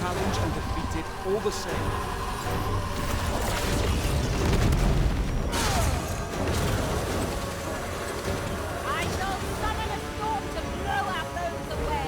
challenge and defeat it all the same. I shall summon a storm to blow our foes away.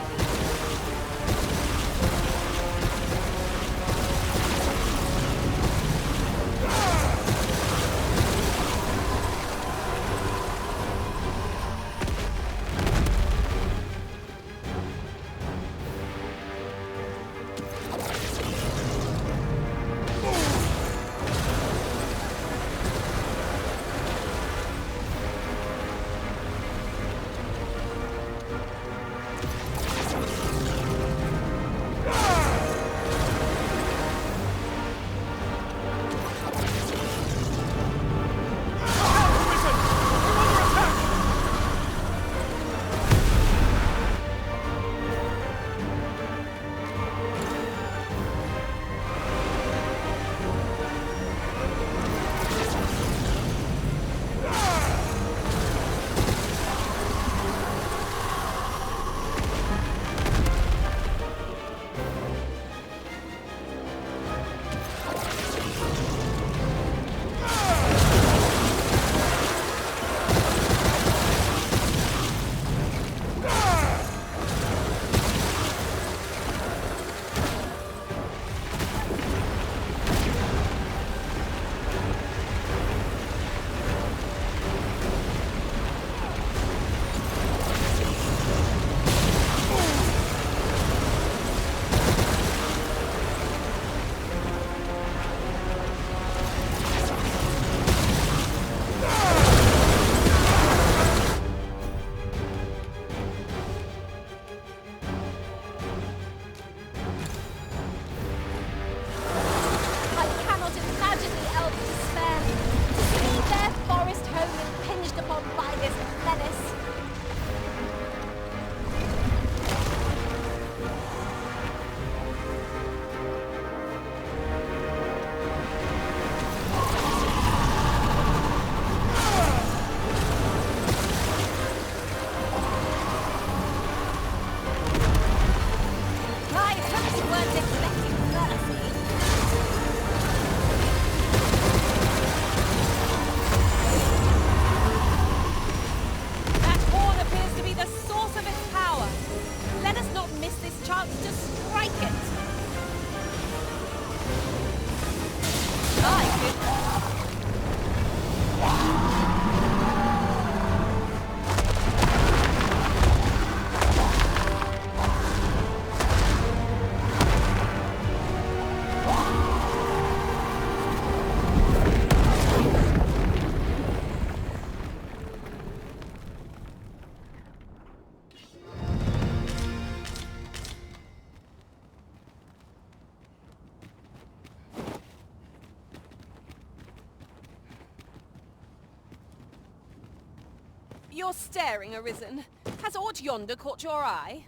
You're staring, Arisen. Has aught yonder caught your eye?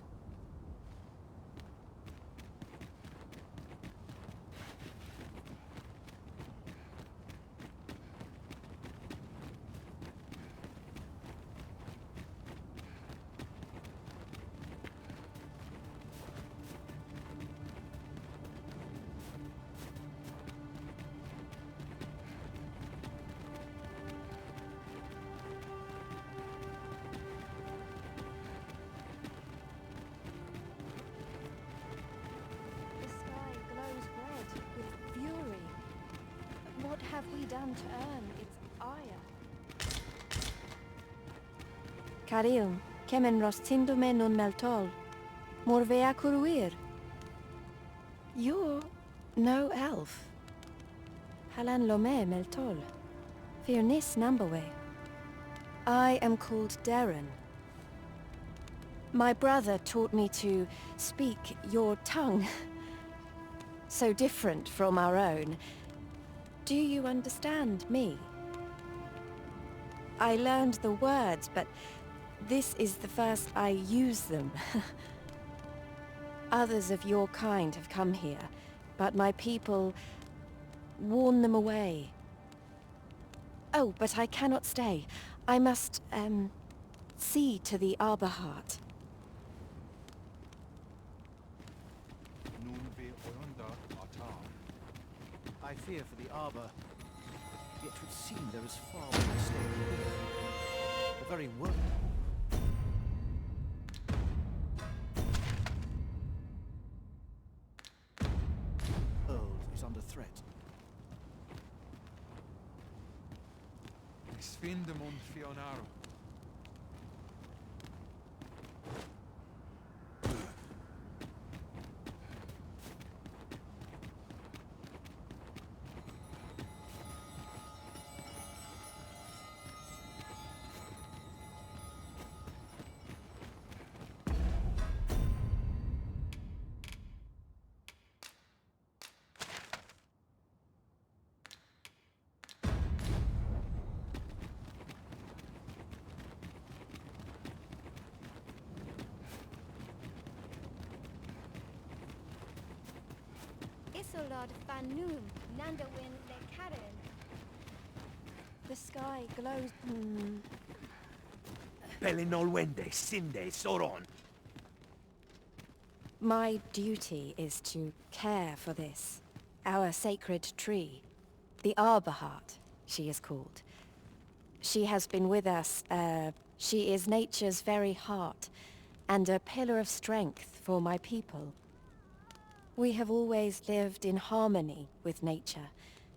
What have we done to earn its ire? Caril, kemen rostindume nun meltol. Morvea curuir. You're no elf. Halan lome meltol. Firnis numberway. I am called Darren. My brother taught me to speak your tongue. So different from our own. Do you understand me? I learned the words, but this is the first I use them. Others of your kind have come here, but my people warn them away. Oh, but I cannot stay. I must, see to the harrt. I fear for the arbor. Yet would seem there is far more at stake here. The very word. World is under threat. Svindemund Fionaro. Isolod Fanum, Nandawin Le Karen. The sky glows. Pelinolwende, Sinde, Soron. My duty is to care for this, our sacred tree. The arbor harrt, she is called. She has been with us, she is nature's very heart, and a pillar of strength for my people. We have always lived in harmony with nature,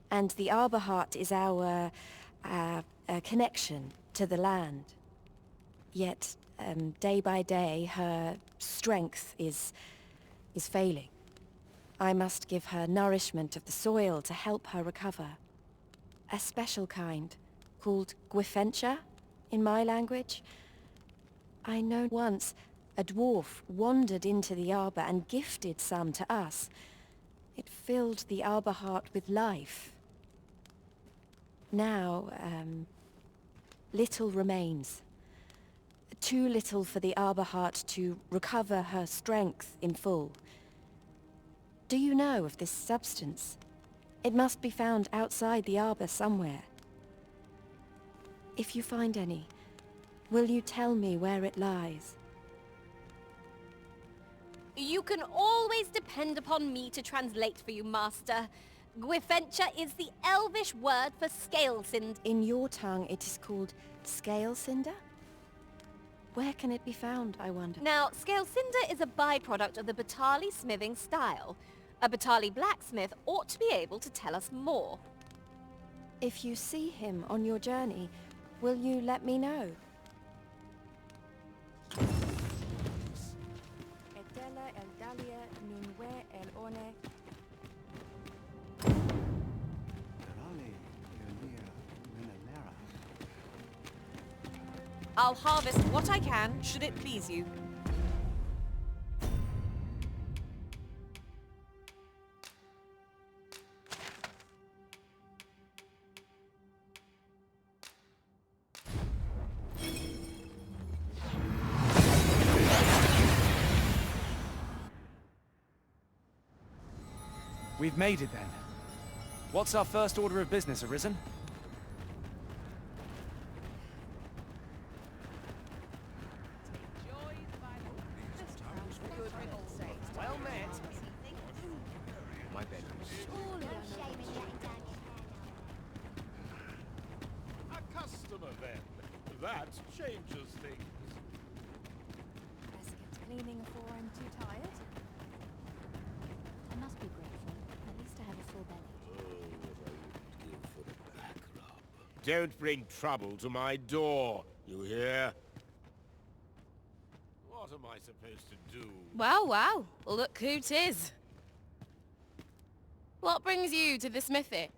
and the arbor harrt is our connection to the land. Yet, day by day, her strength is failing. I must give her nourishment of the soil to help her recover. A special kind, called Gwifencha, in my language. I know once a dwarf wandered into the arbor and gifted some to us. It filled the arbor harrt with life. Now, little remains. Too little for the arbor harrt to recover her strength in full. Do you know of this substance? It must be found outside the arbor somewhere. If you find any, will you tell me where it lies? You can always depend upon me to translate for you, Master. Gwifencha is the Elvish word for scale cinder. In your tongue, it is called scale cinder? Where can it be found, I wonder? Now, scale cinder is a byproduct of the Batali smithing style. A Batali blacksmith ought to be able to tell us more. If you see him on your journey, will you let me know? I'll harvest what I can, should it please you. We've made it then. What's our first order of business, Arisen? Well met. My bedroom's A customer then. That changes things. Cleaning before I'm too tired. I must be grateful. At least I have a full belly. Oh, what I would give for the back rub. Don't bring trouble to my door, you hear? What am I supposed to do? Wow, wow. Look who 'tis. What brings you to the smithy?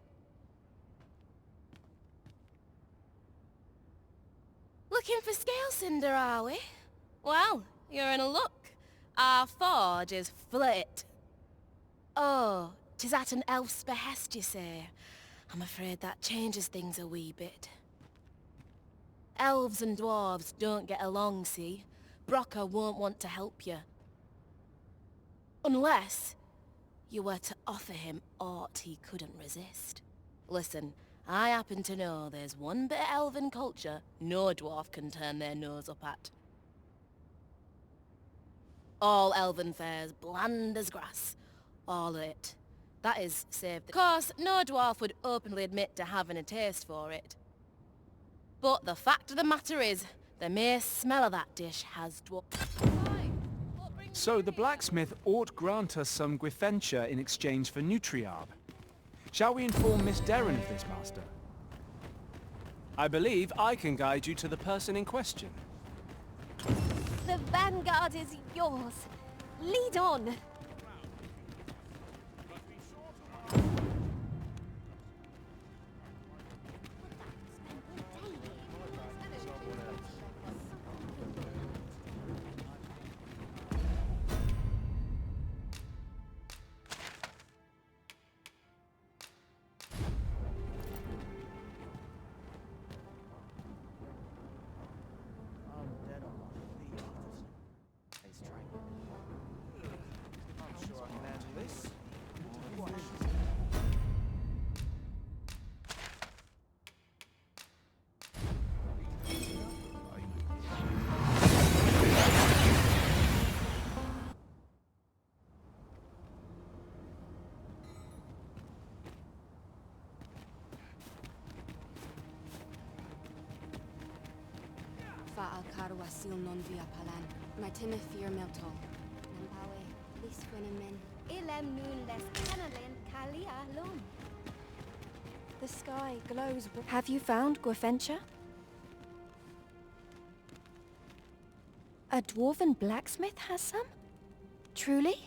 Looking for scale cinder, are we? Well, you're in a luck. Our forge is flit. Oh, 'tis at an elf's behest, you say? I'm afraid that changes things a wee bit. Elves and dwarves don't get along, see? Brocker won't want to help you. Unless you were to offer him aught he couldn't resist. Listen, I happen to know there's one bit of elven culture no dwarf can turn their nose up at. All elven fare's bland as grass. All of it. That is, save the... Of course, no dwarf would openly admit to having a taste for it. But the fact of the matter is, the mere smell of that dish has So the blacksmith ought grant us some Gwifentia in exchange for Nutriarb. Shall we inform Miss Derren of this, Master? I believe I can guide you to the person in question. The vanguard is yours. Lead on. Fa'al carwa sil non via palan. My timifir milto. Nampawe, lis min. Ilem nun les canalin kalia lum. The sky glows. Have you found Gwifentia? A dwarven blacksmith has some? Truly?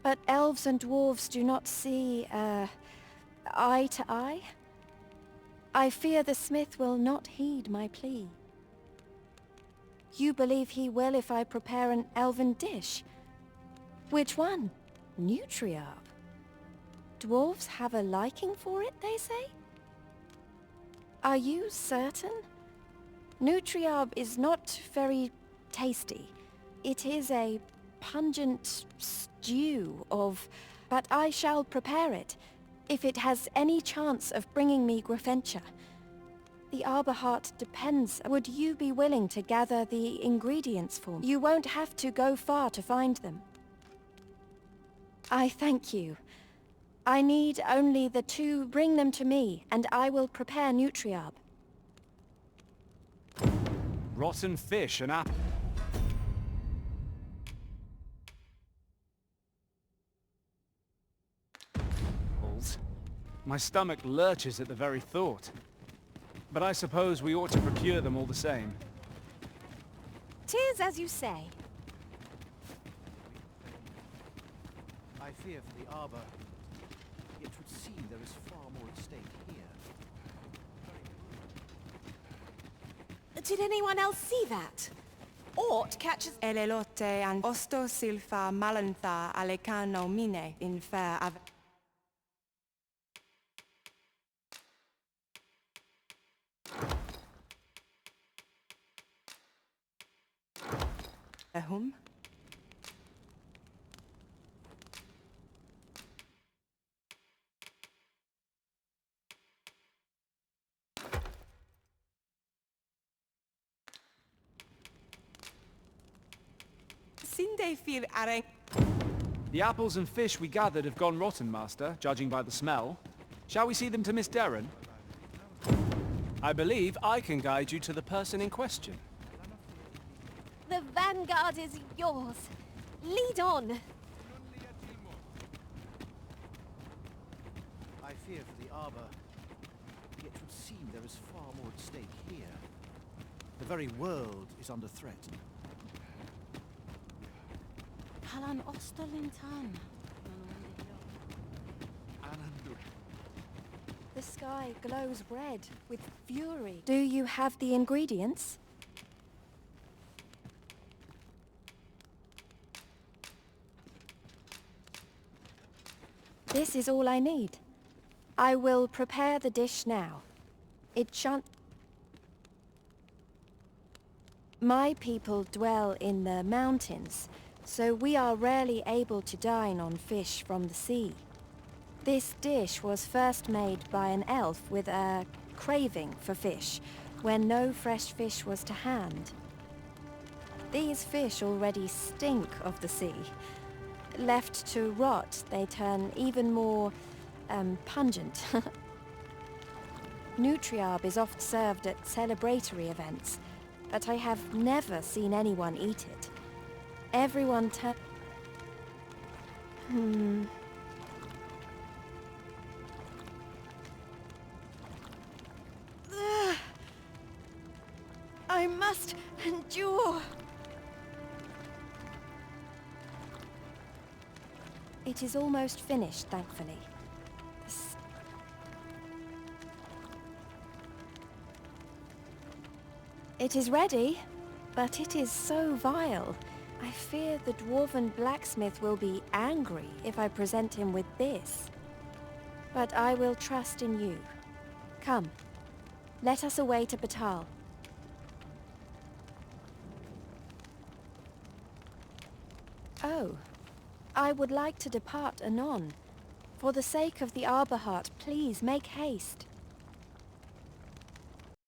But elves and dwarves do not see, eye to eye? I fear the smith will not heed my plea. You believe he will if I prepare an elven dish? Which one? Nutriarb? Dwarves have a liking for it, they say? Are you certain? Nutriarb is not very tasty. It is a pungent stew of... But I shall prepare it, if it has any chance of bringing me Gwifentia. The arbor heart depends. Would you be willing to gather the ingredients for me? You won't have to go far to find them. I thank you. I need only the two. Bring them to me, and I will prepare Nutriarb. Rotten fish and apples. My stomach lurches at the very thought. But I suppose we ought to procure them all the same. 'Tis as you say. I fear for the arbor. It would seem there is far more at stake here. Did anyone else see that? Ort catches Elelote and osto silfa malantha alecano mine in fair ave. Whom? Sinde fir areng. The apples and fish we gathered have gone rotten, Master, judging by the smell. Shall we see them to Miss Derren? I believe I can guide you to the person in question. The vanguard is yours. Lead on. I fear for the arbor. It would seem there is far more at stake here. The very world is under threat. Palan ostolintan. The sky glows red with fury. Do you have the ingredients? This is all I need. I will prepare the dish now. It shan't... My people dwell in the mountains, so we are rarely able to dine on fish from the sea. This dish was first made by an elf with a craving for fish, when no fresh fish was to hand. These fish already stink of the sea, left to rot, they turn even more, pungent. Nutriarb is oft served at celebratory events, but I have never seen anyone eat it. Everyone I must endure. It is almost finished, thankfully. It is ready, but it is so vile. I fear the dwarven blacksmith will be angry if I present him with this. But I will trust in you. Come, let us away to Batal. Oh, I would like to depart anon. For the sake of the Arbor Heart, please make haste.